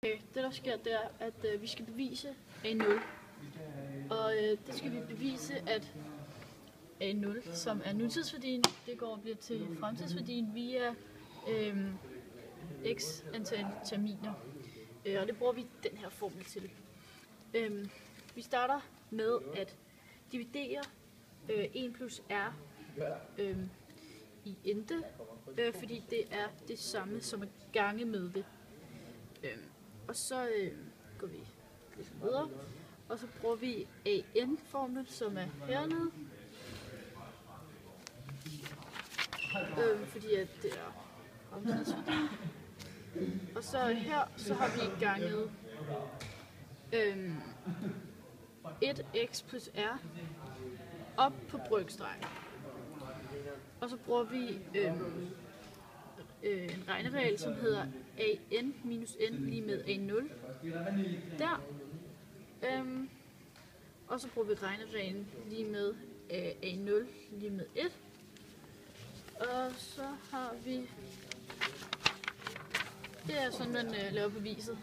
Okay, det der sker, det er, at vi skal bevise A0. Og det skal vi bevise, at A0, som er nutidsværdien, det går og bliver til fremtidsværdien via x antal terminer. Og det bruger vi den her formel til. Vi starter med at dividere 1 plus r i ente, fordi det er det samme som at gange med det. Og så går vi lidt videre, og så bruger vi an-formel, som er hernede, fordi at det er fremtidsværdi. Og så her, så har vi ganget 1x plus r op på brøkstregen. Og så bruger vi en regneregel, som hedder an minus n lige med a0 der. Og så bruger vi regnereglen lige med a0 lige med 1. Og så har vi... Det er sådan, man laver beviset.